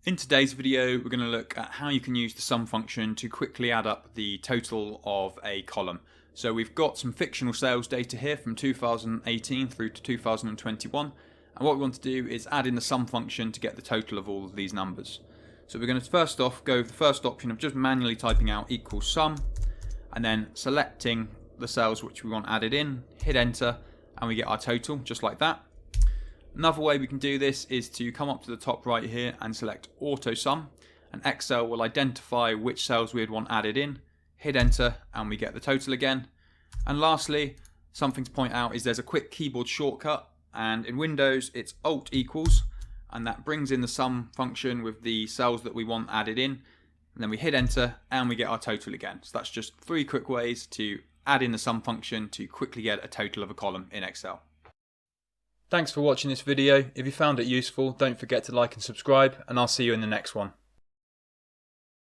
In today's video, we're going to look at how you can use the sum function to quickly add up the total of a column. So we've got some fictional sales data here from 2018 through to 2021. And what we want to do is add in the sum function to get the total of all of these numbers. So we're going to first off go with the first option of just manually typing out equals sum, and then selecting the cells which we want added in, hit enter, and we get our total just like that. Another way we can do this is to come up to the top right here and select auto sum, and Excel will identify which cells we'd want added in, hit enter, and we get the total again. And lastly, something to point out is there's a quick keyboard shortcut, and in Windows it's Alt equals, and that brings in the sum function with the cells that we want added in, and then we hit enter and we get our total again. So that's just 3 quick ways to add in the sum function to quickly get a total of a column in Excel. Thanks for watching this video. If you found it useful, don't forget to like and subscribe, and I'll see you in the next one.